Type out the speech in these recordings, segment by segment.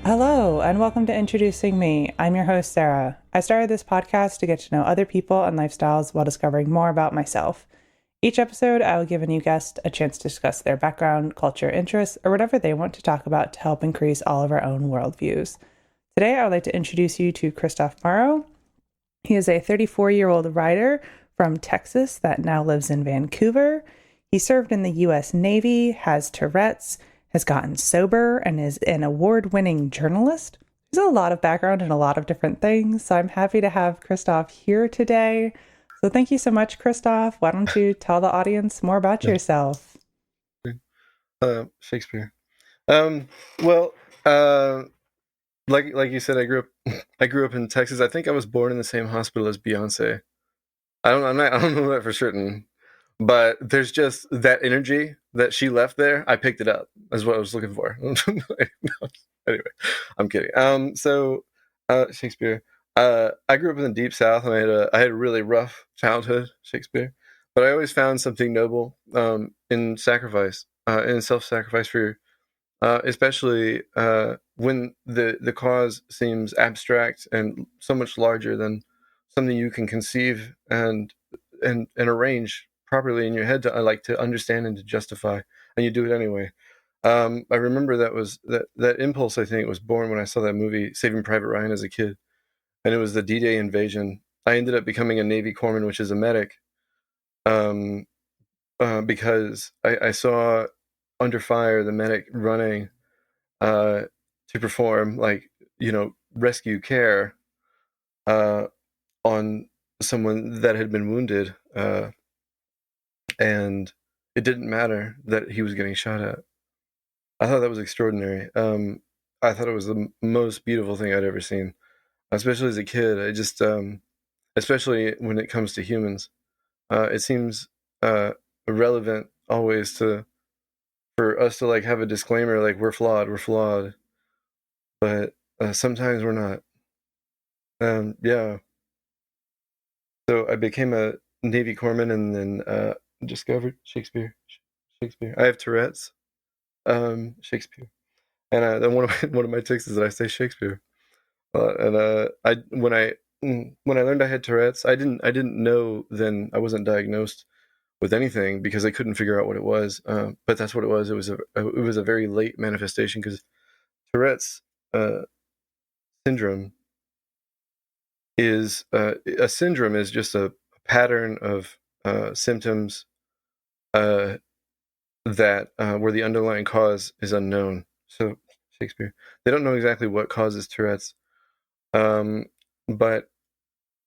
Hello, and welcome to Introducing Me. I'm your host, Sarah. I started this podcast to get to know other people and lifestyles while discovering more about myself. Each episode, I will give a new guest a chance to discuss their background, culture, interests, or whatever they want to talk about to help increase all of our own worldviews. Today, I would like to introduce you to Kristof Morrow. He is a 34-year-old writer from Texas that now lives in Vancouver. He served in the U.S. Navy, has Tourette's, has gotten sober, and is an award-winning journalist. There's a lot of background in a lot of different things, so I'm happy to have Kristof here today. So thank you so much, Kristof. Why don't you tell the audience more about Yeah. yourself? Shakespeare. Um, well, uh, like you said, I grew up in Texas. I think I was born in the same hospital as Beyonce. I don't know that for certain, but there's just that energy that she left there. I picked it up. Is what I was looking for. Anyway, I'm kidding. Shakespeare. I grew up in the deep South, and I had a really rough childhood. Shakespeare, but I always found something noble in sacrifice, in self-sacrifice for especially when the cause seems abstract and so much larger than something you can conceive and arrange properly in your head to like to understand and to justify, and you do it anyway. I remember that impulse. I think was born when I saw that movie Saving Private Ryan as a kid, and it was the D-Day invasion. I ended up becoming a Navy corpsman, which is a medic, um, because I saw under fire the medic running uh, to perform rescue care uh, on someone that had been wounded, and it didn't matter that he was getting shot at. I thought that was extraordinary. I thought it was the most beautiful thing I'd ever seen, especially as a kid. Especially when it comes to humans, it seems relevant always to for us to like have a disclaimer like we're flawed, but sometimes we're not. Yeah. So I became a Navy corpsman and then discovered Shakespeare. Shakespeare. I have Tourette's. Shakespeare. And then one of my tics is that I say Shakespeare. And I when I learned I had Tourette's, I didn't know then. I wasn't diagnosed with anything because I couldn't figure out what it was. But that's what it was. It was a very late manifestation because Tourette's uh, syndrome is a syndrome is just a pattern of symptoms uh, that where the underlying cause is unknown. So Shakespeare, they don't know exactly what causes Tourette's, um, but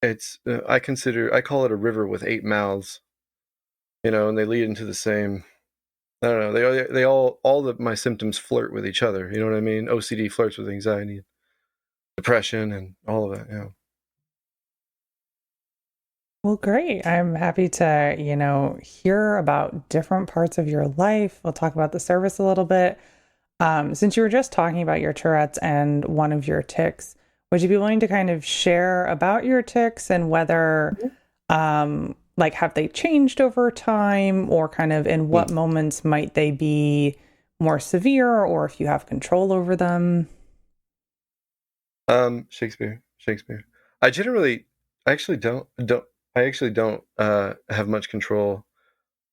I call it a river with eight mouths, and they lead into the same. I don't know. All of my symptoms flirt with each other. You know what I mean? OCD flirts with anxiety, depression, and all of that. Yeah. Well, great. I'm happy to, hear about different parts of your life. We'll talk about the service a little bit. Since you were just talking about your Tourette's and one of your tics, would you be willing to kind of share about your tics and whether, like, have they changed over time or kind of in what moments might they be more severe or if you have control over them? Shakespeare. I generally, I actually don't have much control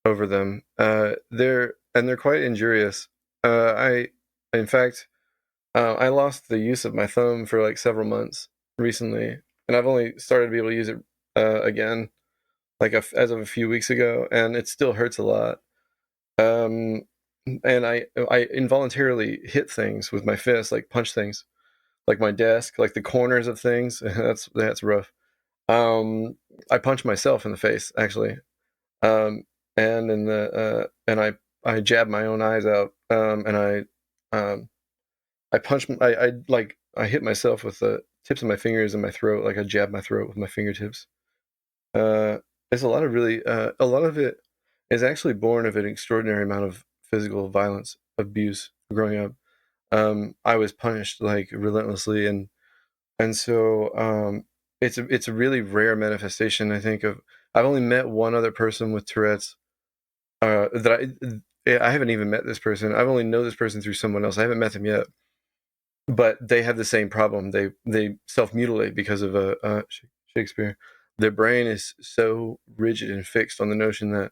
over them. They're quite injurious. In fact, I lost the use of my thumb for like several months recently, and I've only started to be able to use it again, like as of a few weeks ago, and it still hurts a lot. Um, and I involuntarily hit things with my fist, like punch things, like my desk, like the corners of things. That's rough. Um, I punched myself in the face actually, um, and in the and I jabbed my own eyes out, and I punched I hit myself with the tips of my fingers in my throat, like I jabbed my throat with my fingertips. Uh, it's a lot of it is actually born of an extraordinary amount of physical violence, abuse growing up. I was punished like relentlessly, and so it's a really rare manifestation. I think of I've only met one other person with Tourette's that I haven't even met this person. I've only know this person through someone else. I haven't met him yet. but they have the same problem. They self mutilate because of Shakespeare. Their brain is so rigid and fixed on the notion that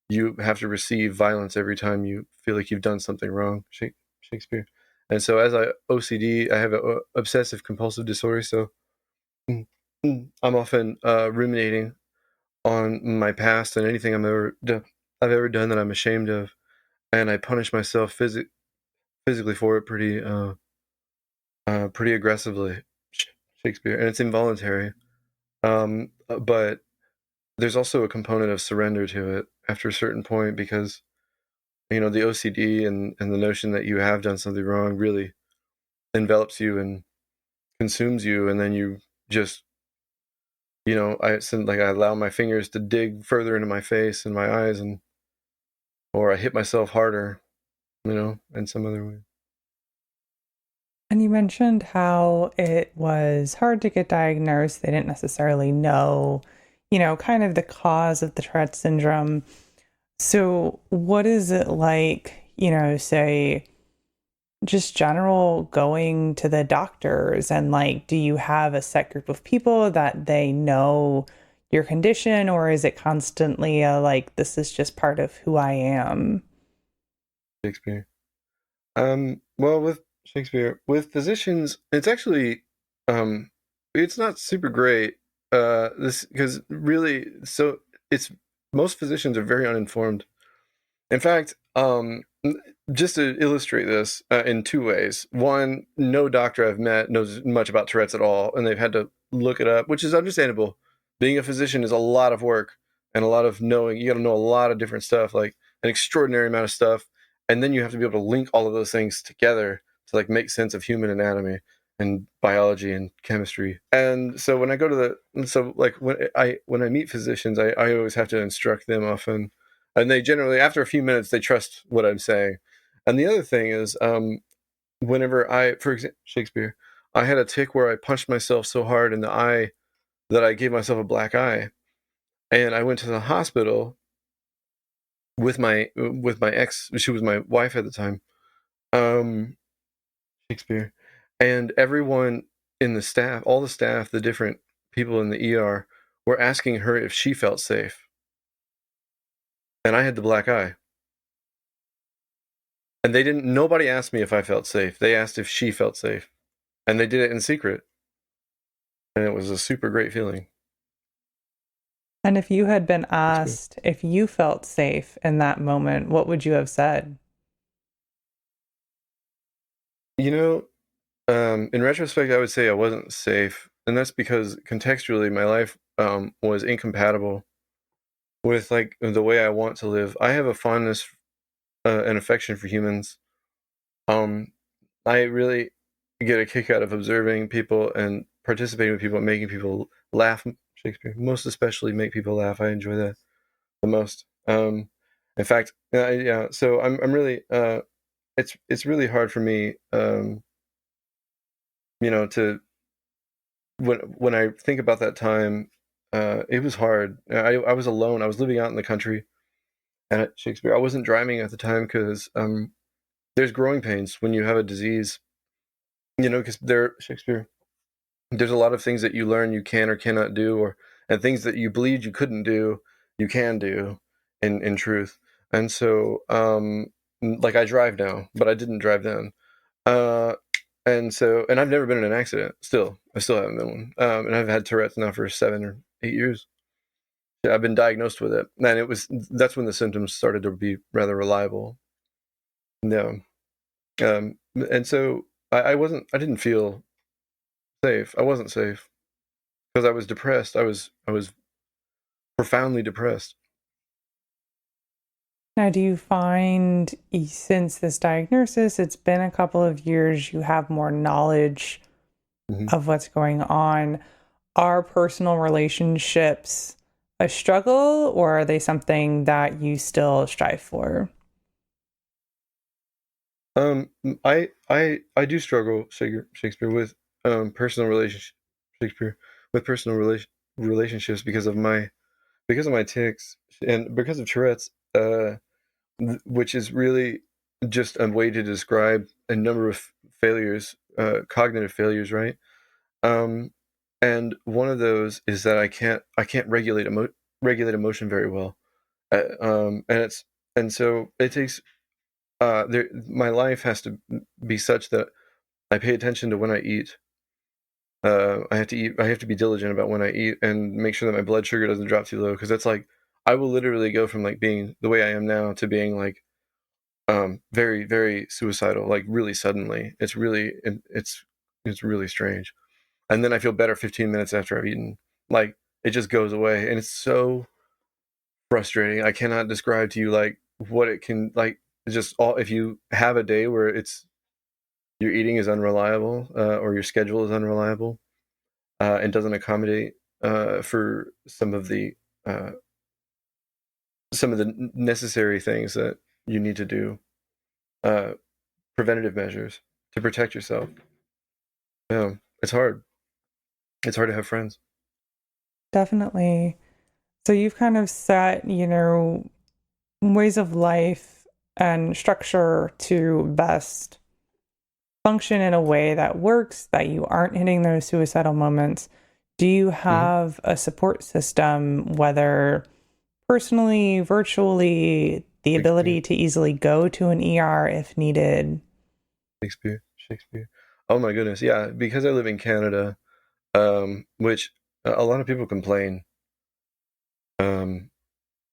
you have to receive violence every time you feel like you've done something wrong. Shakespeare. And so, as I OCD, I have a obsessive compulsive disorder. So I'm often ruminating on my past and anything I've ever done that I'm ashamed of, and I punish myself physically for it pretty aggressively. Shakespeare, and it's involuntary. But there's also a component of surrender to it after a certain point, because the OCD and the notion that you have done something wrong really envelops you and consumes you, and then you just I allow my fingers to dig further into my face and my eyes, or I hit myself harder, in some other way. And you mentioned how it was hard to get diagnosed. They didn't necessarily know, kind of the cause of the Tourette syndrome. So, what is it like, say, just general going to the doctors? And like, do you have a set group of people that they know your condition, or is it constantly like, this is just part of who I am? Shakespeare. Well, with Shakespeare, with physicians, it's actually, it's not super great. This because really, so it's most physicians are very uninformed. In fact, just to illustrate this in two ways. One, no doctor I've met knows much about Tourette's at all, and they've had to look it up, which is understandable. Being a physician is a lot of work and a lot of knowing. You got to know a lot of different stuff, like an extraordinary amount of stuff, and then you have to be able to link all of those things together to like make sense of human anatomy and biology and chemistry. And so when I go to when I meet physicians, I always have to instruct them often, and they generally, after a few minutes, they trust what I'm saying. And the other thing is, whenever for example, Shakespeare, I had a tick where I punched myself so hard in the eye that I gave myself a black eye, and I went to the hospital with my ex. She was my wife at the time, um, Shakespeare, and everyone in the staff, all the staff, the different people in the ER, were asking her if she felt safe, and I had the black eye. And nobody asked me if I felt safe. They asked if she felt safe. And they did it in secret. And it was a super great feeling. And if you had been asked if you felt safe in that moment, what would you have said? In retrospect, I would say I wasn't safe. And that's because contextually, my life was incompatible with like the way I want to live. I have a fondness and affection for humans. Um, I really get a kick out of observing people and participating with people and making people laugh. Shakespeare, most especially make people laugh. I enjoy that the most. In fact, yeah. So I'm really it's really hard for me, to when I think about that time. It was hard. I was alone. I was living out in the country, and at Shakespeare, I wasn't driving at the time because there's growing pains when you have a disease. Because Shakespeare, there's a lot of things that you learn you can or cannot do, and things that you believed you couldn't do, you can do in truth. And so, like I drive now, but I didn't drive then. Uh, and I've never been in an accident. I still haven't been one. And I've had Tourette's now for 7 or 8 years. Yeah, I've been diagnosed with it, and that's when the symptoms started to be rather reliable. No, and so I didn't feel safe. I wasn't safe because I was depressed. I was profoundly depressed. Now, do you find since this diagnosis, it's been a couple of years, you have more knowledge Mm-hmm. of what's going on? Are personal relationships a struggle, or are they something that you still strive for? I do struggle, Shakespeare, with personal relationship Shakespeare with personal relationships because of my tics and because of Tourette's, which is really just a way to describe a number of failures cognitive failures, right? Um, and one of those is that I can't regulate emotion very well. And so it takes my life has to be such that I pay attention to when I eat. I have to eat. I have to be diligent about when I eat and make sure that my blood sugar doesn't drop too low, because that's like I will literally go from like being the way I am now to being like very, very suicidal, like really suddenly. It's really strange. And then I feel better 15 minutes after I've eaten. Like it just goes away, and it's so frustrating. I cannot describe to you like what it can like. Just all if you have a day where it's your eating is unreliable, or your schedule is unreliable, and doesn't accommodate for uh, some of the necessary things that you need to do, uh, preventative measures to protect yourself. Yeah, it's hard. It's hard to have friends. Definitely. So you've kind of set, ways of life and structure to best function in a way that works, that you aren't hitting those suicidal moments. Do you Mm-hmm. have a support system, whether personally, virtually, the Shakespeare, ability to easily go to an ER if needed? Shakespeare. Oh my goodness, yeah. Because I live in Canada, which a lot of people complain um,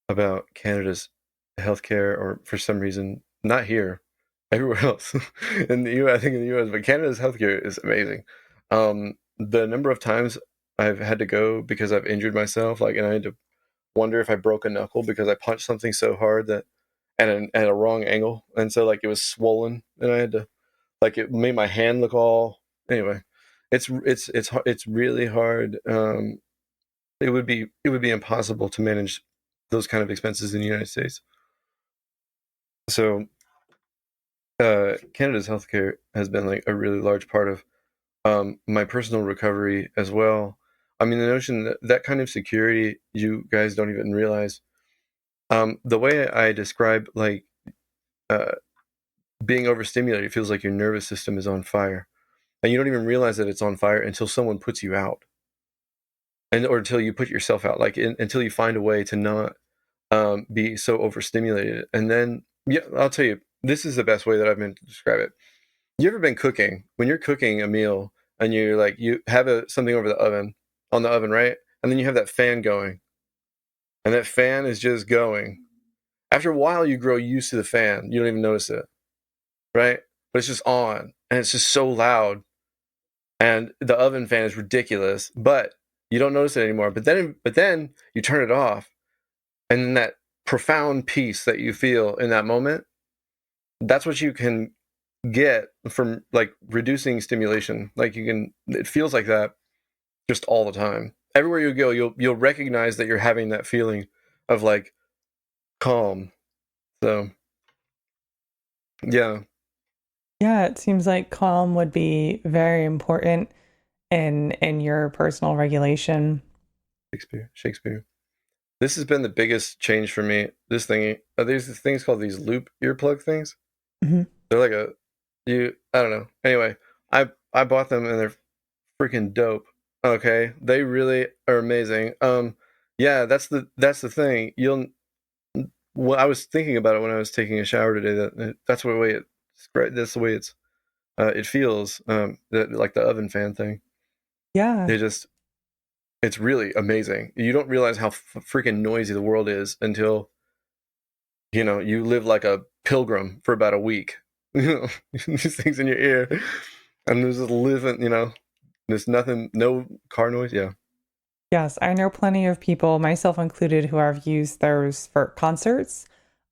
about Canada's healthcare, or for some reason, not here, everywhere else in the U. I think in the U.S., but Canada's healthcare is amazing. The number of times I've had to go because I've injured myself, like, and I had to wonder if I broke a knuckle because I punched something so hard that at a wrong angle, and so like it was swollen, and I had to like it made my hand look all anyway. It's really hard. It would be impossible to manage those kind of expenses in the United States. So Canada's healthcare has been like a really large part of my personal recovery as well. I mean, the notion that that kind of security you guys don't even realize. The way I describe like uh, being overstimulated feels like your nervous system is on fire, and you don't even realize that it's on fire until someone puts you out, and or until you put yourself out, like until you find a way to not be so overstimulated. And then, yeah, I'll tell you, this is the best way that I've been to describe it. You ever been cooking? When you're cooking a meal and you're like, you have something over the oven, on the oven, right? And then you have that fan going, and that fan is just going. After a while, you grow used to the fan. You don't even notice it, right? But it's just on, and it's just so loud. And the oven fan is ridiculous, but you don't notice it anymore. But then you turn it off, and then that profound peace that you feel in that moment, that's what you can get from like reducing stimulation. Like you can, it feels like that just all the time. Everywhere you go, you'll recognize that you're having that feeling of like calm. So yeah, Yeah, it seems like calm would be very important in your personal regulation. Shakespeare. This has been the biggest change for me. This thing, there's these things called these loop earplug things. Mhm. They're like I don't know. Anyway, I bought them and they're freaking dope. Okay, they really are amazing. Yeah, that's the thing. Well, I was thinking about it when I was taking a shower today. That's the way that's the way it feels. That like the oven fan thing. Yeah. They just it's really amazing. You don't realize how freaking noisy the world is until you live like a pilgrim for about a week. These things in your ear, and there's just living. There's nothing, no car noise. Yeah. Yes, I know plenty of people, myself included, who have used those for concerts.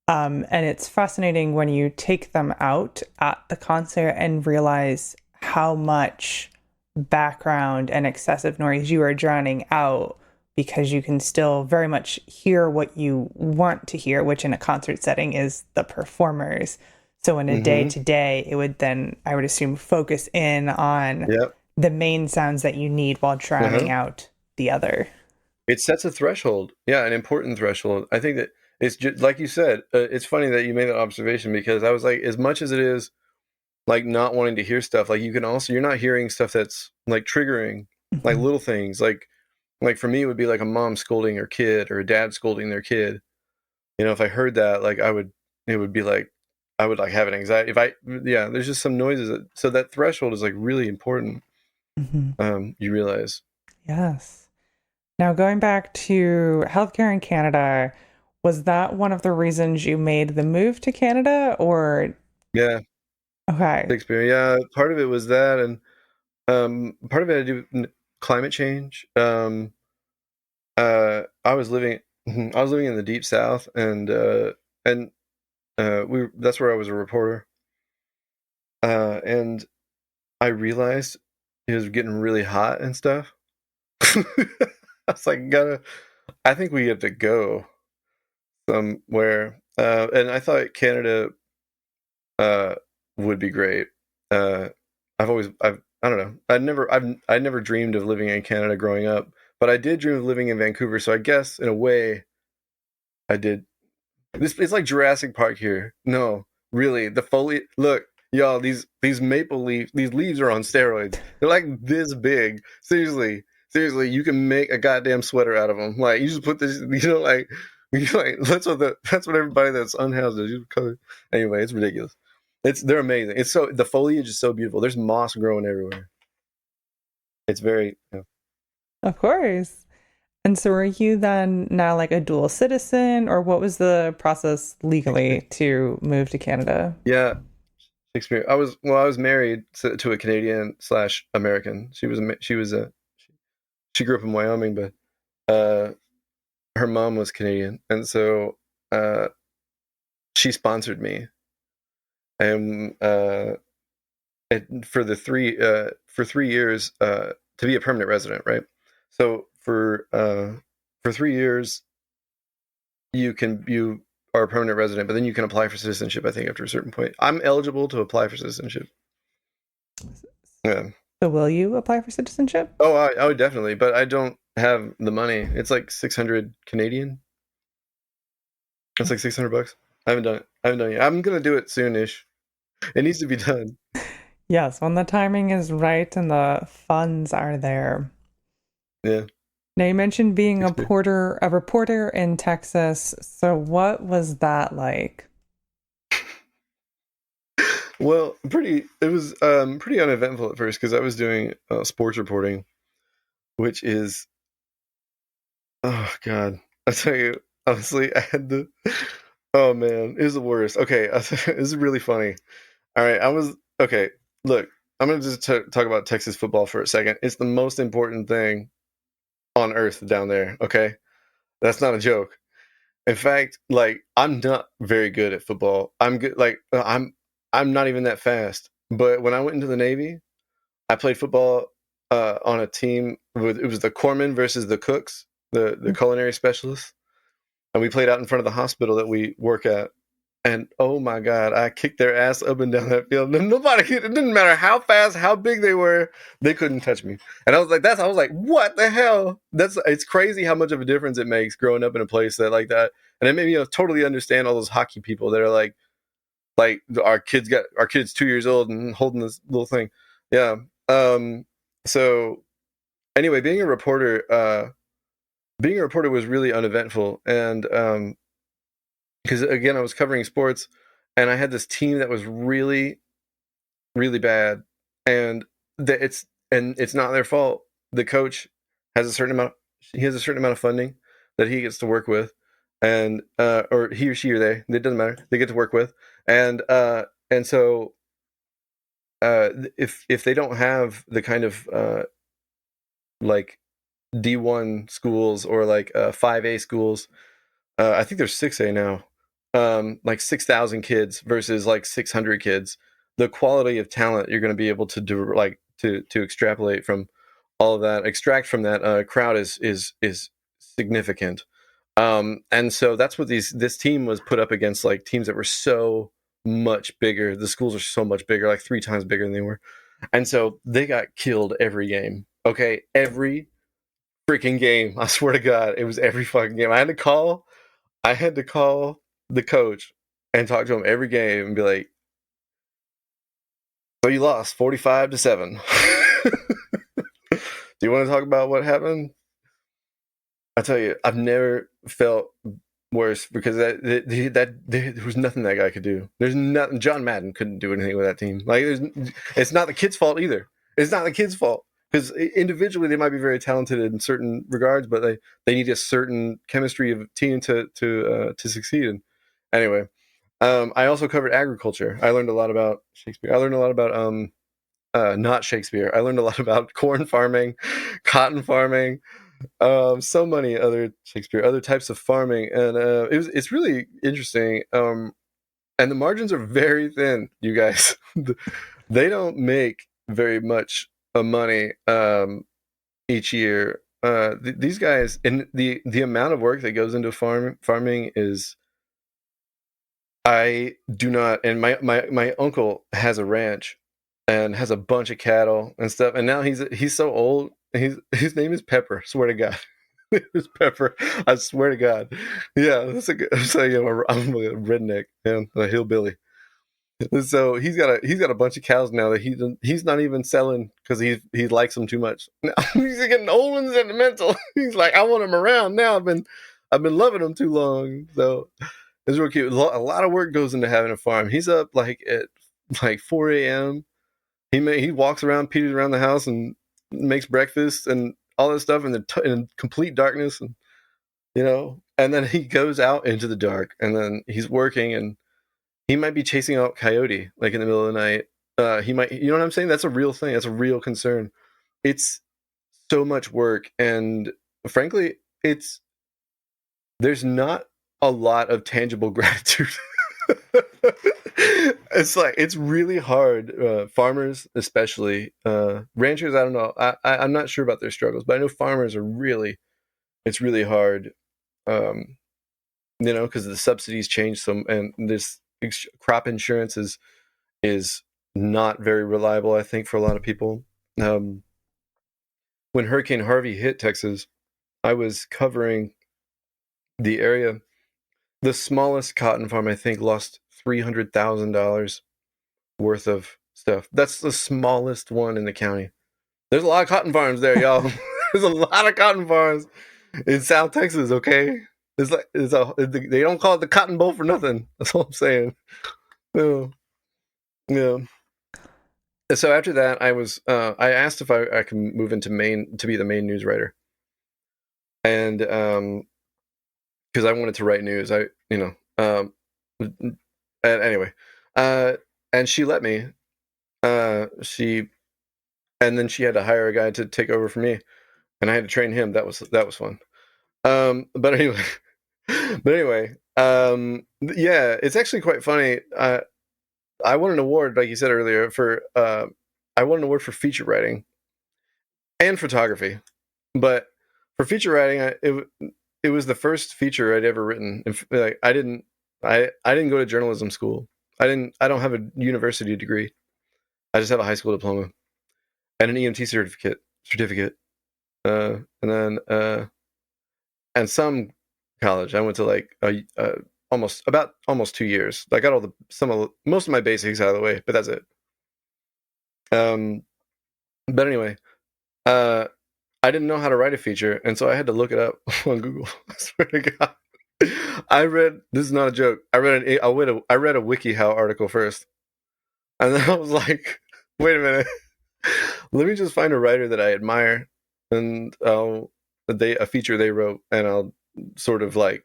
And it's fascinating when you take them out at the concert and realize how much background and excessive noise you are drowning out, because you can still very much hear what you want to hear, which in a concert setting is the performers. So in a day Mm-hmm. to day, it would then, I would assume, focus in on Yep. the main sounds that you need while drowning Uh-huh. out the other. It sets a threshold. Yeah, an important threshold. I think that it's just like you said. It's funny that you made that observation, because I was like, as much as it is like not wanting to hear stuff. Like you're not hearing stuff that's like triggering, like Mhm. little things. Like for me, it would be like a mom scolding her kid or a dad scolding their kid. If I heard that, like it would be like, I would like have an anxiety. Yeah, there's just some noises. So that threshold is like really important. Mhm. You realize. Yes. Now, going back to healthcare in Canada, was that one of the reasons you made the move to Canada or Yeah, okay. Shakespeare. Yeah, part of it was that, and part of it had to do with climate change. I was living, I was living in the deep south, and that's where I was a reporter, and I realized it was getting really hot and stuff. I was like, I think we have to go somewhere, and I thought Canada uh, would be great. Uh, I don't know. I never dreamed of living in Canada growing up, but I did dream of living in Vancouver. So I guess in a way, I did. It's like Jurassic Park here. No, really, the foliage. Look, y'all, these maple leaves, these leaves are on steroids. They're like this big. Seriously, you can make a goddamn sweater out of them. Like you just put this, like that's what everybody that's unhoused does. You color. Anyway, it's ridiculous. They're amazing. The foliage is so beautiful. There's moss growing everywhere. It's very. Of course. And so are you then now like a dual citizen or what was the process legally to move to Canada? Yeah, Shakespeare. I was married to a Canadian slash American. She grew up in Wyoming, but uh, her mom was Canadian, and so uh, she sponsored me, and for 3 years to be a permanent resident, right? So for 3 years you are a permanent resident, but then you can apply for citizenship. I think after a certain point, I'm eligible to apply for citizenship. Yeah. So will you apply for citizenship? Oh, I would definitely, but I don't have the money. It's like 600 Canadian. It's like $600. I haven't done it. I haven't done it yet. I'm gonna do it soonish. It needs to be done. Yes, when the timing is right and the funds are there. Yeah. Now you mentioned being Shakespeare. a reporter in Texas. So what was that like? Well, it was pretty uneventful at first because I was doing sports reporting, which is, oh God, I tell you honestly, I had to. Oh man, it was the worst. Okay, this is really funny. All right, okay. Look, I'm gonna just talk about Texas football for a second. It's the most important thing on earth down there. Okay, that's not a joke. In fact, like I'm not very good at football. I'm good. Like I'm not even that fast. But when I went into the Navy, I played football on a team. It was the corpsmen versus the cooks, the culinary specialists, and we played out in front of the hospital that we work at. And oh my God, I kicked their ass up and down that field. And it didn't matter how fast, how big they were, they couldn't touch me. And I was like, what the hell? It's crazy how much of a difference it makes growing up in a place that like that. And it made me totally understand all those hockey people that are like our kid's 2 years old and holding this little thing. Yeah. So anyway, being a reporter was really uneventful. And, because again, I was covering sports and I had this team that was really, really bad, and it's not their fault. The coach has a certain amount. He has a certain amount of funding that he gets to work with, and or he or she or they. It doesn't matter. They get to work with, and so if they don't have the kind of like D1 schools or like 5A schools, I think there's 6A now, like 6,000 kids versus like 600 kids. The quality of talent you're going to be able to do, like to extrapolate from all of that, extract from that crowd is significant. And so that's what this team was put up against, like teams that were so much bigger. The schools are so much bigger, like 3 times bigger than they were. And so they got killed every game. Okay, every freaking game. I swear to God, it was every fucking game. I had to call the coach and talk to him every game and be like, So you lost 45-7. Do you want to talk about what happened? I tell you, I've never felt worse because there was nothing that guy could do. There's nothing. John Madden couldn't do anything with that team. Like, it's not the kid's fault either. It's not the kid's fault because individually they might be very talented in certain regards, but they need a certain chemistry of team to succeed. And anyway, I also covered agriculture. I learned a lot about Shakespeare. I learned a lot about not Shakespeare. I learned a lot about corn farming, cotton farming, so many other Shakespeare, other types of farming, and it's really interesting. And the margins are very thin, you guys. They don't make very much money each year. These guys, and the amount of work that goes into farming is, I do not. And my uncle has a ranch and has a bunch of cattle and stuff. And now he's so old. His name is Pepper. Swear to God, it's Pepper. I swear to God. Yeah, that's a good. So I'm a redneck, man, a hillbilly. So he's got a bunch of cows now that he's not even selling because he likes them too much. Now he's getting old and sentimental. He's like, I want him around now. I've been loving him too long. So it's real cute. A lot of work goes into having a farm. He's up like at like 4 a.m. He walks around, peters around the house, and makes breakfast and all that stuff in complete darkness, and then he goes out into the dark, and then he's working, and he might be chasing out coyote like in the middle of the night. He might, you know what I'm saying? That's a real thing. That's a real concern. It's so much work, and frankly, there's not a lot of tangible gratitude. It's really hard. Farmers, especially ranchers. I don't know. I'm not sure about their struggles, but I know farmers it's really hard. Because the subsidies change some, and this crop insurance is not very reliable, I think, for a lot of people. When Hurricane Harvey hit Texas, I was covering the area. The smallest cotton farm, I think, lost $300,000 worth of stuff. That's the smallest one in the county. There's a lot of cotton farms there, y'all. There's a lot of cotton farms in South Texas. Okay, they don't call it the Cotton Bowl for nothing. That's all I'm saying. No, yeah. So after that, I asked if I can move into Maine to be the Maine news writer, and because I wanted to write news. And anyway, and she let me. And then she had to hire a guy to take over for me, and I had to train him. That was fun. But anyway, yeah, it's actually quite funny. I won an award, like you said earlier, for I won an award for feature writing and photography, but for feature writing, it was the first feature I'd ever written. Like I didn't go to journalism school. I don't have a university degree. I just have a high school diploma and an EMT certificate, and then and some college. I went to like almost 2 years. I got most of my basics out of the way, but that's it. But anyway, I didn't know how to write a feature, and so I had to look it up on Google. I swear to God. This is not a joke. I read a WikiHow article first, and then I was like, wait a minute. Let me just find a writer that I admire, and a feature they wrote, and I'll sort of like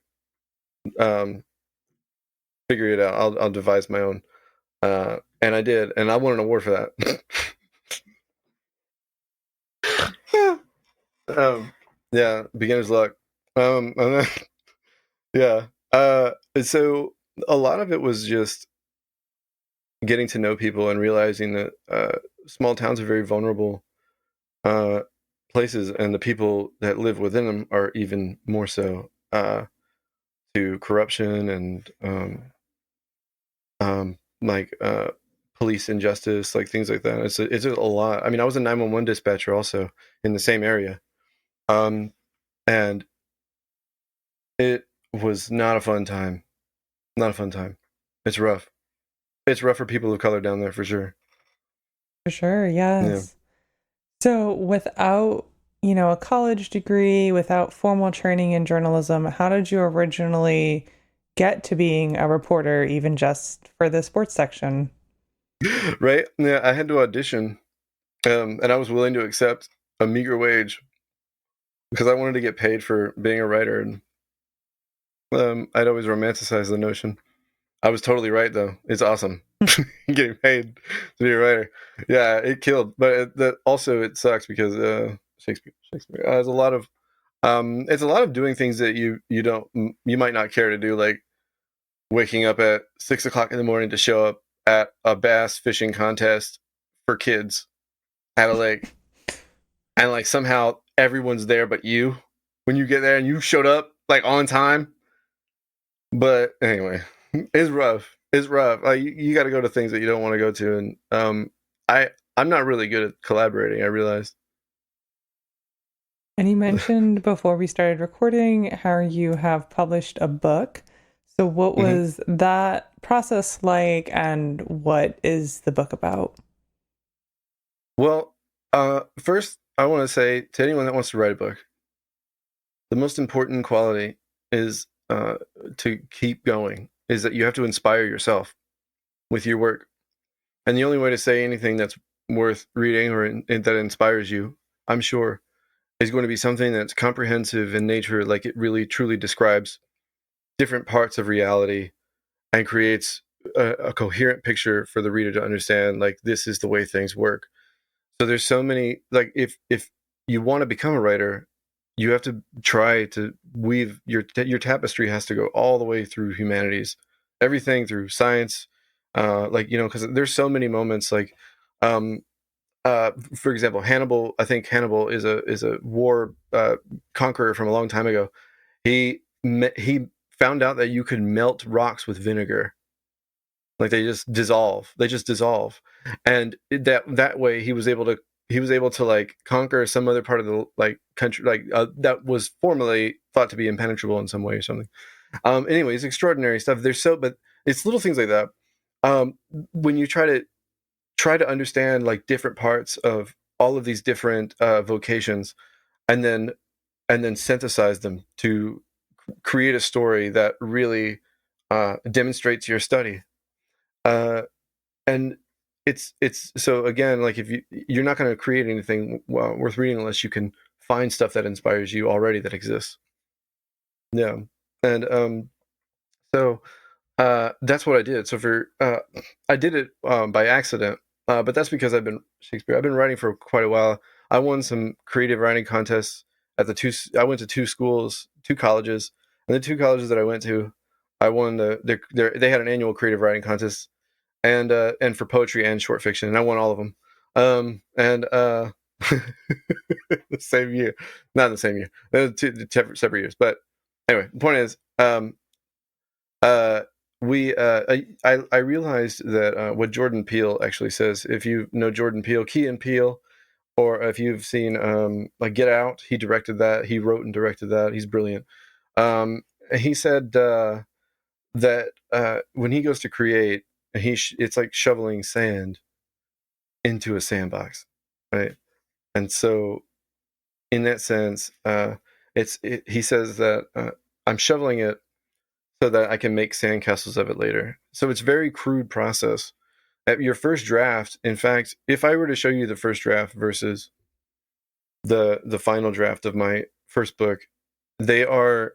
figure it out. I'll devise my own, and I did, and I won an award for that. Yeah, beginner's luck. And then, yeah. So a lot of it was just getting to know people and realizing that small towns are very vulnerable places, and the people that live within them are even more so to corruption and like police injustice, like things like that. It's a lot. I mean, I was a 911 dispatcher also in the same area, and it was not a fun time. Not a fun time. It's rough. It's rough for people of color down there for sure. For sure, Yeah. yes. So without, a college degree, without formal training in journalism, how did you originally get to being a reporter, even just for the sports section? Right? Yeah, I had to audition, and I was willing to accept a meager wage because I wanted to get paid for being a writer. And I'd always romanticized the notion. I was totally right, though. It's awesome getting paid to be a writer. Yeah, it killed, but that also it sucks because Shakespeare has a lot of it's a lot of doing things that you might not care to do, like waking up at 6 o'clock in the morning to show up at a bass fishing contest for kids at a lake, and like somehow everyone's there but you when you get there, and you showed up like on time. But anyway, it's rough. It's rough. Like you got to go to things that you don't want to go to, and I'm not really good at collaborating. I realized. And you mentioned before we started recording how you have published a book. So, what hmm was that process like, and what is the book about? Well, first I want to say to anyone that wants to write a book, the most important quality is to keep going. Is that you have to inspire yourself with your work, and the only way to say anything that's worth reading or that inspires you, I'm sure, is going to be something that's comprehensive in nature, like it really truly describes different parts of reality and creates a coherent picture for the reader to understand, like this is the way things work. So there's so many, like if you want to become a writer, you have to try to weave your tapestry has to go all the way through humanities, everything through science, like because there's so many moments like um for example, Hannibal. I think Hannibal is a war conqueror from a long time ago. He found out that you could melt rocks with vinegar, like they just dissolve. They just dissolve, and that way he was able to like conquer some other part of the like country like that was formerly thought to be impenetrable in some way or something. Anyways, extraordinary stuff. But it's little things like that. When you try to understand like different parts of all of these different vocations, and then synthesize them to create a story that really demonstrates your study. Uh, and it's so again, like if you're not going to create anything worth reading unless you can find stuff that inspires you already that exists. Yeah, and so that's what I did. So I did it by accident, but that's because I've been Shakespeare. I've been writing for quite a while. I won some creative writing contests at the two. I went to two schools, two colleges, and the two colleges that I went to, I won they had an annual creative writing contest, and for poetry and short fiction, and I won all of them. And the same year, not the same year, two separate years. But anyway, the point is, uh, I realized that what Jordan Peele actually says. If you know Jordan Peele, Key and Peele, or if you've seen like Get Out, he directed that. He wrote and directed that. He's brilliant. He said that when he goes to create, it's like shoveling sand into a sandbox, right? And so, in that sense, he says that I'm shoveling it so that I can make sandcastles of it later. So it's very crude process. At your first draft, in fact, if I were to show you the first draft versus the final draft of my first book, they are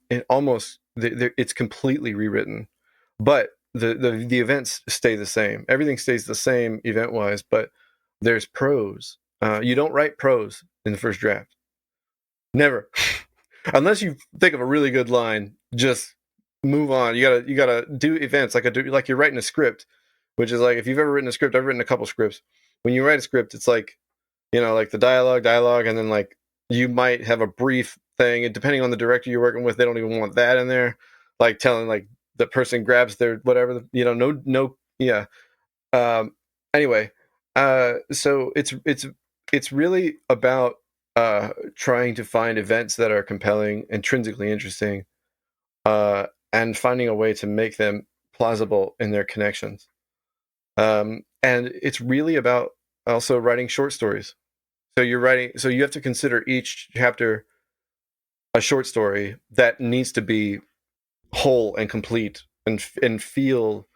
it's completely rewritten, but the events stay the same. Everything stays the same event wise, but there's prose. You don't write prose in the first draft, never, unless you think of a really good line. Just move on. You gotta do events like you're writing a script, which is like if you've ever written a script. I've written a couple scripts. When you write a script, it's like like the dialogue, and then like you might have a brief thing, and depending on the director you're working with, they don't even want that in there, like telling like the person grabs their whatever, no, yeah. Um, anyway, so it's really about trying to find events that are compelling, intrinsically interesting, and finding a way to make them plausible in their connections. And it's really about also writing short stories. So you have to consider each chapter a short story that needs to be whole and complete and feel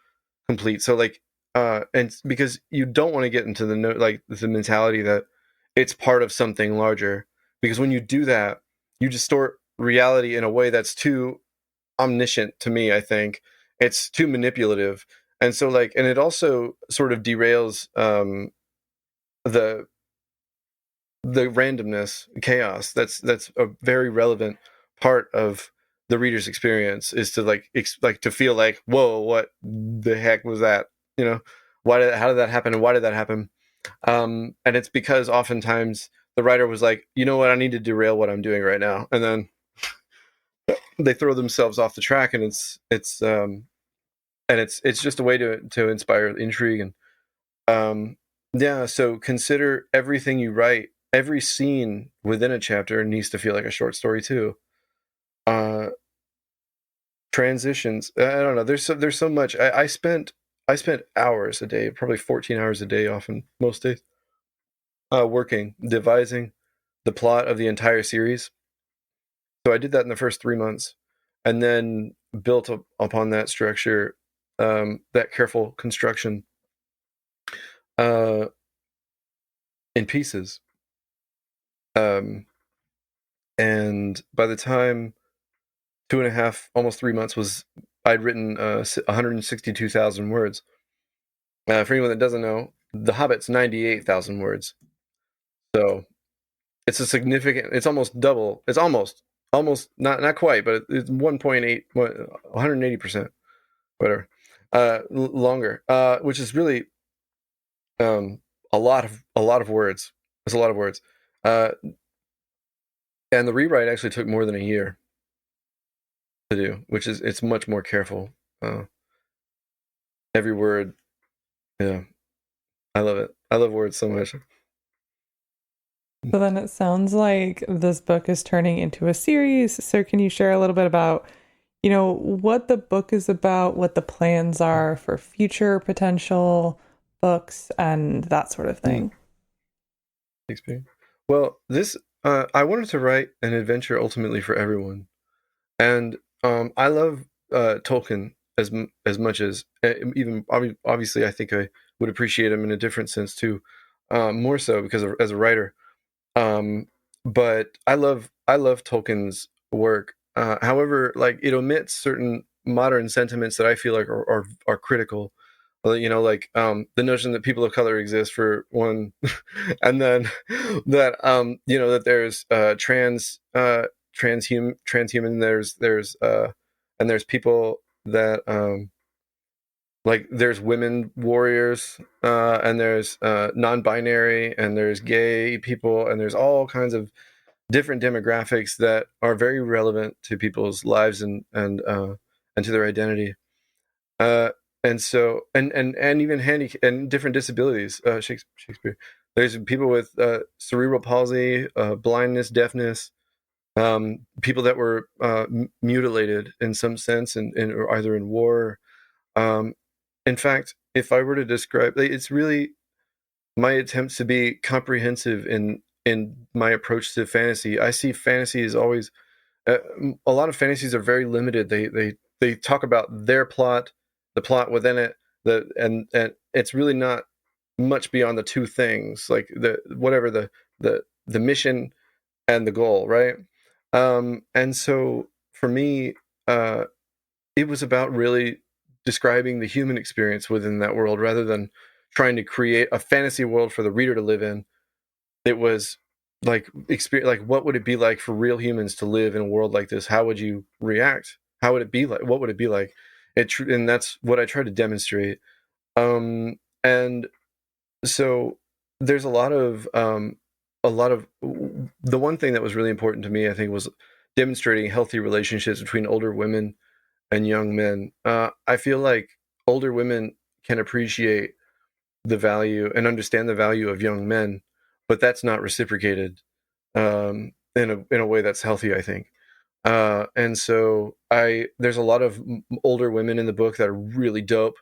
complete. So like, and because you don't want to get into the mentality that it's part of something larger, because when you do that, you distort reality in a way that's too omniscient to me. I think it's too manipulative, and so like, and it also sort of derails the randomness, chaos. That's a very relevant part of the reader's experience, is to like to feel like, whoa, what the heck was that? You know, how did that happen, and why did that happen? And it's because oftentimes the writer was like, you know what, I need to derail what I'm doing right now, and then they throw themselves off the track, and it's just a way to inspire intrigue. And yeah, so consider everything you write. Every scene within a chapter needs to feel like a short story too. Uh, Transitions. I don't know. There's so much. I spent hours a day, probably 14 hours a day, often most days, working, devising the plot of the entire series. So I did that in the first 3 months, and then built upon that structure, that careful construction, uh, in pieces. Um, and by the time 2.5, almost 3 months was, I'd written 162,000 words. For anyone that doesn't know, The Hobbit's 98,000 words. So it's a significant. It's almost double. It's almost not quite, but it's 1.8, 180%, whatever, longer, which is really um, a lot of words. It's a lot of words, uh, and the rewrite actually took more than a year to do, which is, it's much more careful. Every word, yeah, I love it. I love words so much. So then it sounds like this book is turning into a series. So can you share a little bit about, what the book is about, what the plans are for future potential books and that sort of thing? Shakespeare. Well, this I wanted to write an adventure ultimately for everyone, and I love Tolkien as much as, even obviously I think I would appreciate him in a different sense too, more so because as a writer. Um, but I love Tolkien's work. However, like, it omits certain modern sentiments that I feel like are critical. Well, like, the notion that people of color exist, for one, and then that, that there's transhuman. And there's people that, like, there's women warriors, and there's non-binary, and there's gay people, and there's all kinds of different demographics that are very relevant to people's lives, and to their identity. Uh, and so, and even and different disabilities. Shakespeare. There's people with cerebral palsy, blindness, deafness, people that were mutilated in some sense, or either in war. Um, in fact, if I were to describe, like, it's really my attempts to be comprehensive in my approach to fantasy. I see fantasy as always, uh, a lot of fantasies are very limited. They talk about their plot, the plot within it, and it's really not much beyond the two things, like the mission and the goal, right? And so for me, uh, it was about really describing the human experience within that world, rather than trying to create a fantasy world for the reader to live in. It was like, experience, like, what would it be like for real humans to live in a world like this? How would you react? How would it be like? What would it be like? And that's what I tried to demonstrate. And so there's a lot of the one thing that was really important to me, I think, was demonstrating healthy relationships between older women and young men. I feel like older women can appreciate the value and understand the value of young men, but that's not reciprocated, in a way that's healthy, I think. And so there's a lot of older women in the book that are really dope.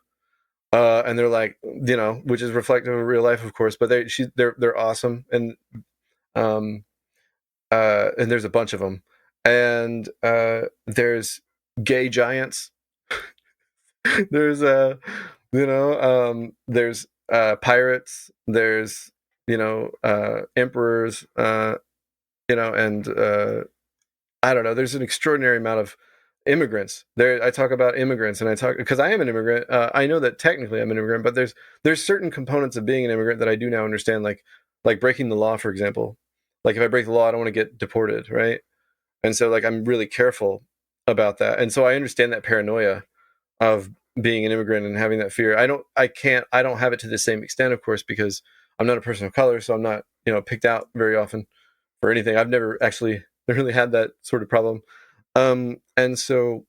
And they're like, which is reflective of real life, of course. But they're awesome, um, and there's a bunch of them, and there's gay giants. There's there's pirates. There's emperors. And I don't know. There's an extraordinary amount of immigrants. There, I talk about immigrants, and I talk because I am an immigrant. I know that technically I'm an immigrant, but there's certain components of being an immigrant that I do now understand, like breaking the law, for example. Like if I break the law, I don't want to get deported, right? And so like I'm really careful about that, and so I understand that paranoia of being an immigrant and having that fear. I don't have it to the same extent, of course, because I'm not a person of color, so I'm not picked out very often for anything. I've never actually really had that sort of problem. And so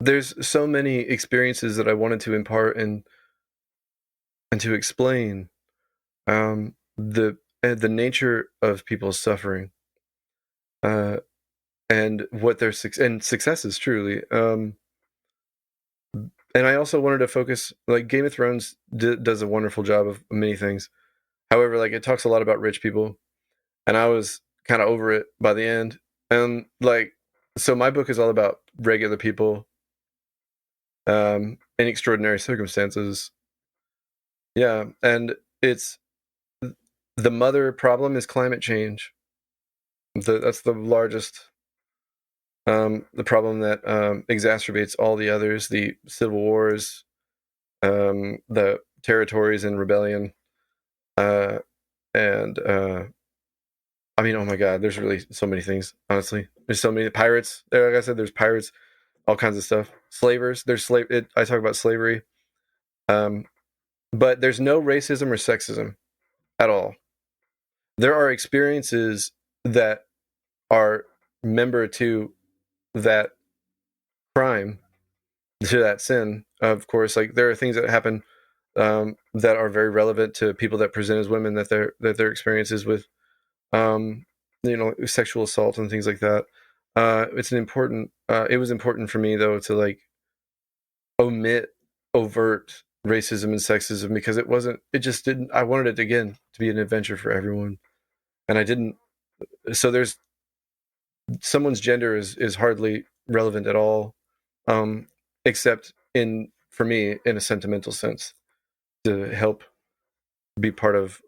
there's so many experiences that I wanted to impart and to explain the nature of people's suffering, and what their successes truly. And I also wanted to focus, like Game of Thrones does a wonderful job of many things. However, like it talks a lot about rich people, and I was kind of over it by the end. And like, so my book is all about regular people, in extraordinary circumstances. Yeah, and it's the mother problem is climate change. That's the largest, the problem that exacerbates all the others: the civil wars, the territories in rebellion, uh, and I mean, oh my God, there's really so many things. Honestly, there's so many pirates. There, like I said, there's pirates, all kinds of stuff. Slavers, there's slave. I talk about slavery, um, but there's no racism or sexism at all. There are experiences that are member to that crime, to that sin. Of course, like there are things that happen, that are very relevant to people that present as women, that their experiences with um, sexual assault and things like that. It's an important. It was important for me though to like omit overt racism and sexism because it wasn't. It just didn't. I wanted it again to be an adventure for everyone, and I didn't. So there's someone's gender is hardly relevant at all, um, except in for me in a sentimental sense to help be part of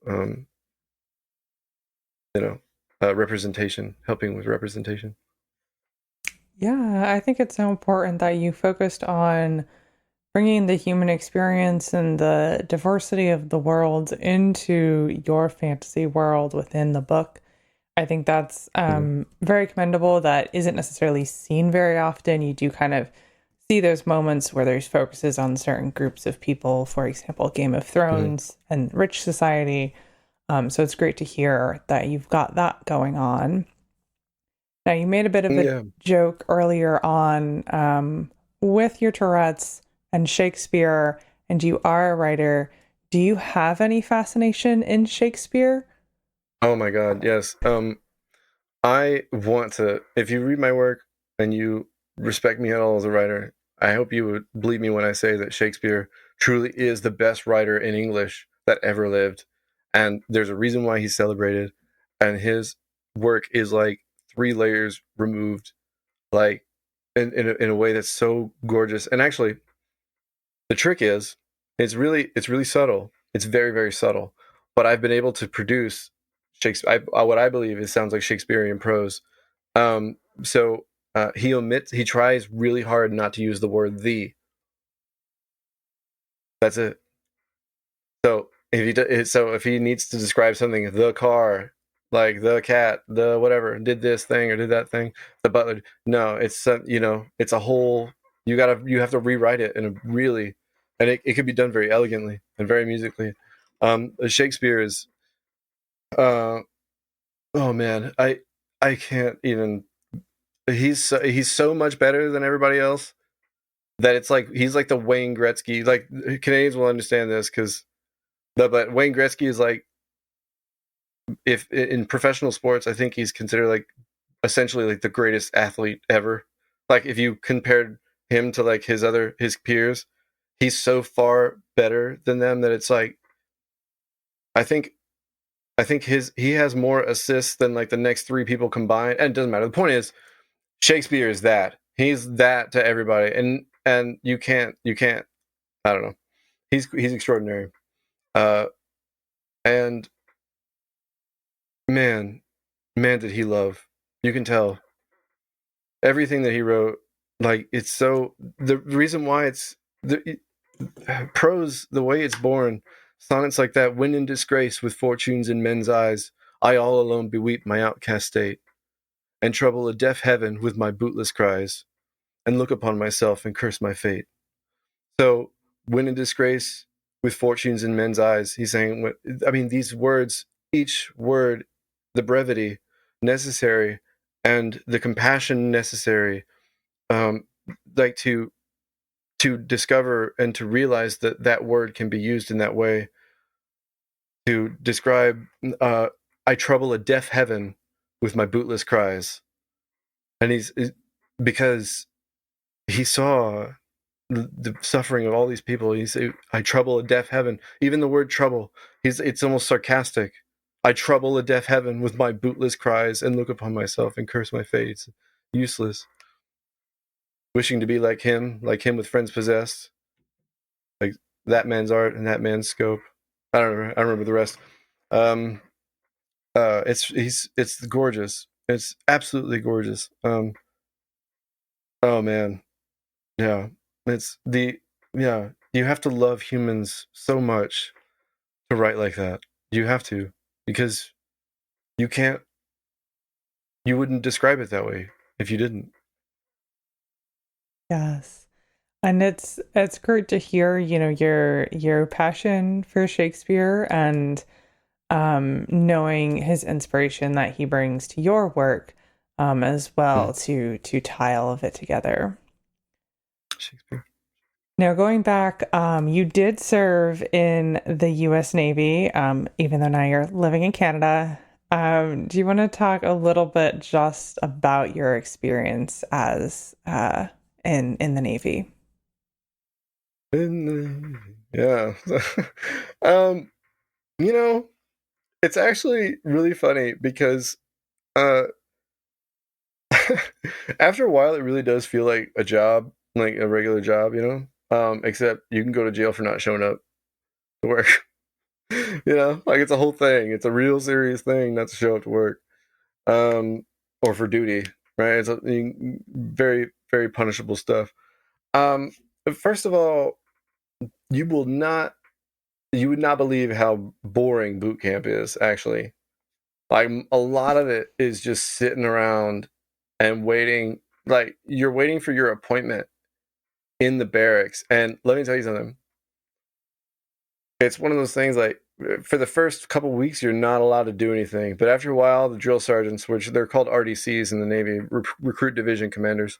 representation, helping with representation. Yeah, I think it's so important that you focused on bringing the human experience and the diversity of the world into your fantasy world within the book. I think that's Mm-hmm. very commendable. That isn't necessarily seen very often. You do kind of see those moments where there's focuses on certain groups of people, for example, Game of Mm-hmm. Thrones and Rich Society. So it's great to hear that you've got that going on. Now, you made a bit of a Yeah. joke earlier on with your Tourette's and Shakespeare, and you are a writer. Do you have any fascination in Shakespeare? Oh my God. Yes. I want to. If you read my work and you respect me at all as a writer, I hope you would believe me when I say that Shakespeare truly is the best writer in English that ever lived, and there's a reason why he's celebrated, and his work is like 3 layers removed, like in a way that's so gorgeous. And actually, the trick is, it's really subtle. It's very very subtle. But I've been able to produce Shakespeare. What I believe is sounds like Shakespearean prose. So he tries really hard not to use the word "the." That's it. So if he needs to describe something, the car, like the cat, the whatever, did this thing or did that thing, the butler. No, it's a whole. You have to rewrite it in a really, and it could be done very elegantly and very musically. Shakespeare is, uh, oh man, I can't even. He's so much better than everybody else that it's like he's like the Wayne Gretzky. Like Canadians will understand this because but Wayne Gretzky is like, if in professional sports, I think he's considered like essentially like the greatest athlete ever. Like if you compared him to like his peers, he's so far better than them that it's like, I think he has more assists than like the next three people combined, and it doesn't matter. The point is, Shakespeare is that. He's that to everybody, and you can't. I don't know. He's extraordinary, and man, did he love. You can tell everything that he wrote. Like, it's so, the reason why it's the prose, the way it's born. Sonnets like that: when in disgrace with fortunes in men's eyes, I all alone beweep my outcast state, and trouble a deaf heaven with my bootless cries, and look upon myself and curse my fate. So, when in disgrace with fortunes in men's eyes, he's saying, I mean, these words, each word, the brevity necessary and the compassion necessary, um, like to discover and to realize that that word can be used in that way to describe, I trouble a deaf heaven with my bootless cries. And because he saw the suffering of all these people. He's, I trouble a deaf heaven. Even the word trouble, it's almost sarcastic. I trouble a deaf heaven with my bootless cries, and look upon myself and curse my fate. It's useless. Wishing to be like him with friends possessed, like that man's art and that man's scope. I don't remember. I remember the rest. It's gorgeous. It's absolutely gorgeous. Oh man, yeah. It's the yeah. You have to love humans so much to write like that. You have to, because you can't. You wouldn't describe it that way if you didn't. Yes. And it's great to hear, your passion for Shakespeare and knowing his inspiration that he brings to your work, as well, to tie all of it together. Shakespeare. Now, going back, you did serve in the U.S. Navy, even though now you're living in Canada. Do you want to talk a little bit just about your experience as in the Navy? Yeah. um, you know, it's actually really funny because uh after a while it really does feel like a job, like a regular job, you know? Except you can go to jail for not showing up to work. Like it's a whole thing. It's a real serious thing not to show up to work. Or for duty, right? It's very, very punishable stuff. Um, First of all, you will not, you would not believe how boring boot camp is, actually. Like, a lot of it is just sitting around and waiting. Like, you're waiting for your appointment in the barracks. And let me tell you something. It's one of those things, like, for the first couple weeks, you're not allowed to do anything. But after a while, the drill sergeants, which they're called RDCs in the Navy, recruit division commanders,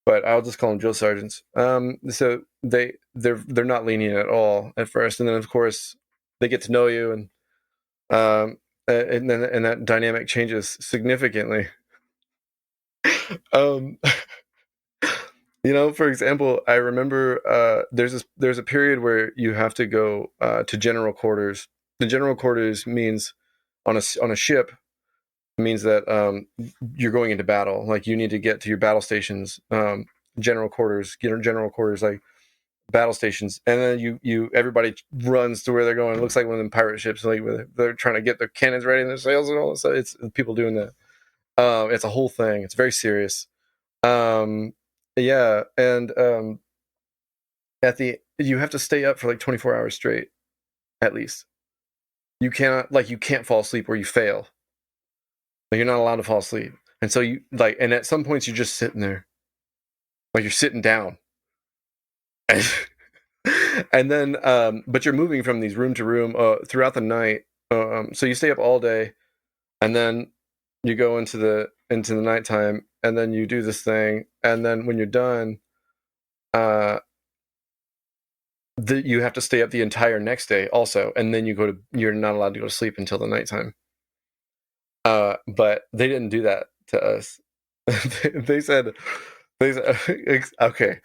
but I'll just call them drill sergeants. So they're not lenient at all at first, and then of course they get to know you, and then that dynamic changes significantly. um, for example, I remember there's a period where you have to go to general quarters. The general quarters means on a ship means that you're going into battle. Like, you need to get to your battle stations. General quarters, general quarters, like battle stations, and then you everybody runs to where they're going. It looks like one of them pirate ships, like where they're trying to get their cannons ready and their sails and all that stuff. It's people doing that. It's a whole thing. It's very serious. Yeah, and you have to stay up for like 24 hours straight, at least. You can't fall asleep or you fail. Like, you're not allowed to fall asleep, and so and at some points you're just sitting there, like you're sitting down. And then but you're moving from these room to room throughout the night, so you stay up all day, and then you go into the nighttime, and then you do this thing, and then when you're done, uh you have to stay up the entire next day also, and then you're not allowed to go to sleep until the nighttime. But they didn't do that to us. they said, okay.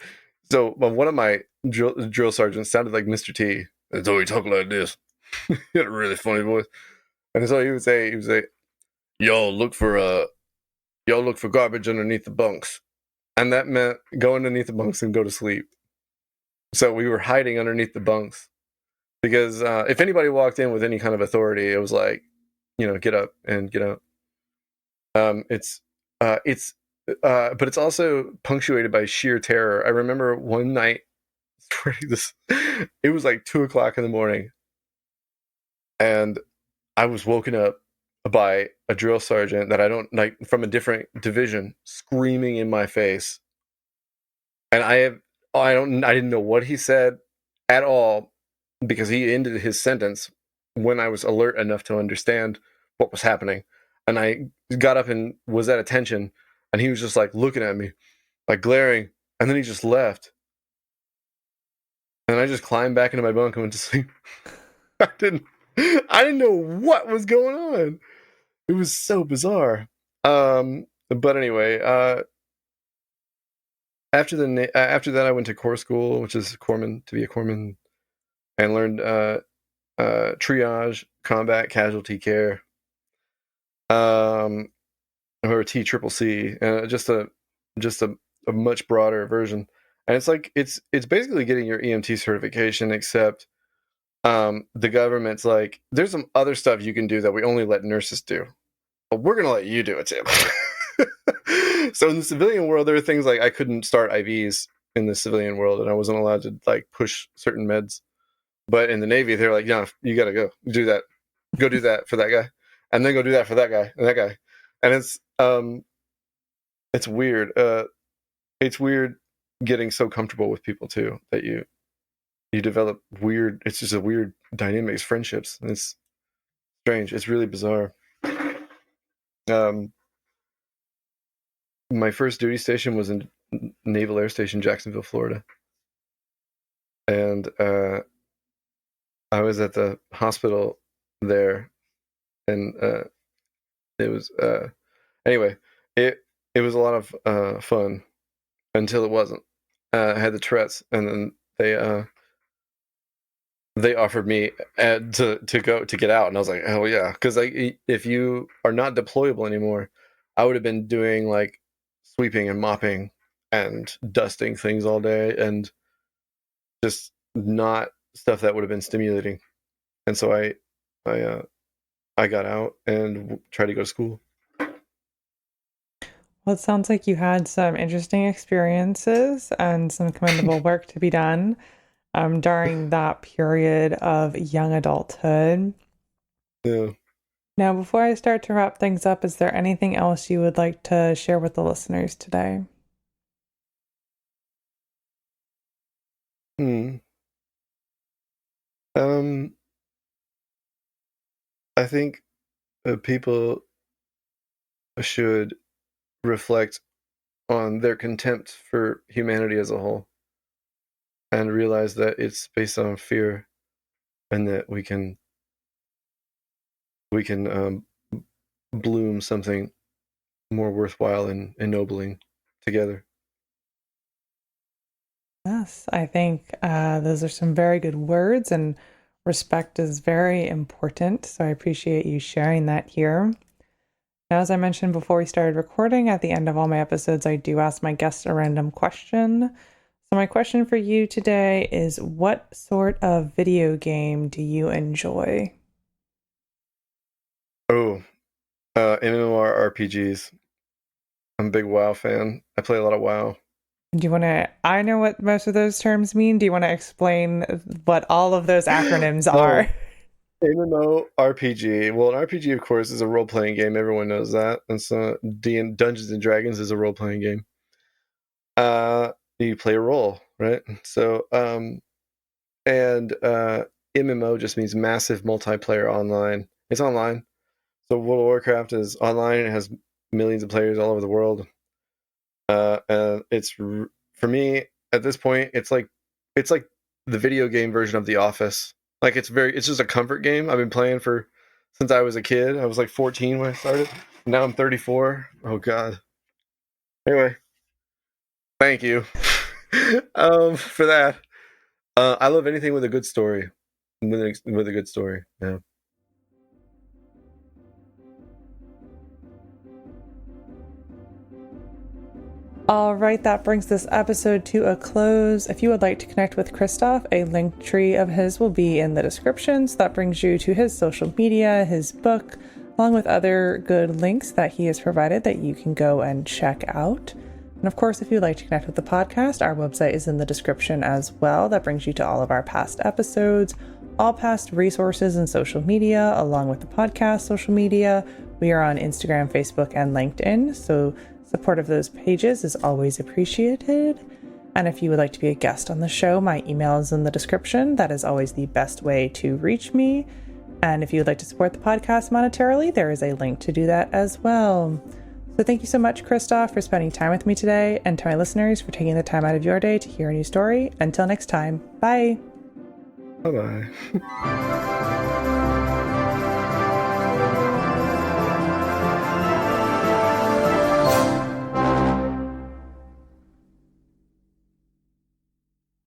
So one of my drill sergeant sounded like Mr. T. And so he talked like this. He had a really funny voice. And so he would say, y'all look for garbage underneath the bunks. And that meant go underneath the bunks and go to sleep. So we were hiding underneath the bunks because if anybody walked in with any kind of authority, it was like, get up and get out. But it's also punctuated by sheer terror. I remember one night, it was like 2:00 in the morning, and I was woken up by a drill sergeant that I don't like from a different division screaming in my face, and I didn't know what he said at all because he ended his sentence when I was alert enough to understand what was happening, and I got up and was at attention, and he was just like looking at me, like glaring, and then he just left, and I just climbed back into my bunk and went to sleep. I didn't know what was going on. It was so bizarre. But anyway, after that, I went to corps school, which is corpsman, to be a corpsman, and learned triage, combat, casualty care, or TCCC, just a much broader version. And it's like it's basically getting your EMT certification, except the government's like, there's some other stuff you can do that we only let nurses do, but we're gonna let you do it too. So in the civilian world, there are things like I couldn't start IVs in the civilian world, and I wasn't allowed to like push certain meds. But in the Navy, they're like, no, you gotta go do that. Go do that for that guy, and then go do that for that guy and that guy. And it's weird. It's weird getting so comfortable with people too that you develop weird. It's just a weird dynamics, friendships. And it's strange. It's really bizarre. My first duty station was in Naval Air Station, Jacksonville, Florida, and I was at the hospital there, and it was anyway. It was a lot of fun until it wasn't. I had the Tourette's, and then they offered me to get out, and I was like, hell yeah, because like if you are not deployable anymore, I would have been doing like sweeping and mopping and dusting things all day, and just not stuff that would have been stimulating. And so I got out and tried to go to school. Well, it sounds like you had some interesting experiences and some commendable work to be done during that period of young adulthood. Yeah. Now, before I start to wrap things up, is there anything else you would like to share with the listeners today? I think people should reflect on their contempt for humanity as a whole and realize that it's based on fear, and that we can bloom something more worthwhile and ennobling together. Yes, I think those are some very good words, and respect is very important. So I appreciate you sharing that here. Now, as I mentioned before we started recording, at the end of all my episodes, I do ask my guests a random question. So my question for you today is, what sort of video game do you enjoy? Oh, MMORPGs. I'm a big WoW fan. I play a lot of WoW. Do you want to, I know what most of those terms mean. Do you want to explain what all of those acronyms are? MMORPG. Well, an RPG, of course, is a role-playing game. Everyone knows that. And so Dungeons and Dragons is a role-playing game. You play a role, right? So, and MMO just means massive multiplayer online. It's online. So World of Warcraft is online. It has millions of players all over the world. And it's, for me at this point, it's like the video game version of The Office. Like it's just a comfort game. I've been playing since I was a kid. I was like 14 when I started. Now I'm 34. Oh God. Anyway, thank you for that. I love anything with a good story. With a good story, yeah. All right, that brings this episode to a close. If you would like to connect with Kristof, a link tree of his will be in the description. So that brings you to his social media, his book, along with other good links that he has provided that you can go and check out. And of course, if you'd like to connect with the podcast, our website is in the description as well. That brings you to all of our past episodes, all past resources and social media, along with the podcast social media. We are on Instagram, Facebook, and LinkedIn, so support of those pages is always appreciated. And if you would like to be a guest on the show, my email is in the description. That is always the best way to reach me. And if you would like to support the podcast monetarily, there is a link to do that as well. So thank you so much, Kristof, for spending time with me today, and to my listeners for taking the time out of your day to hear a new story. Until next time, bye. Bye-bye.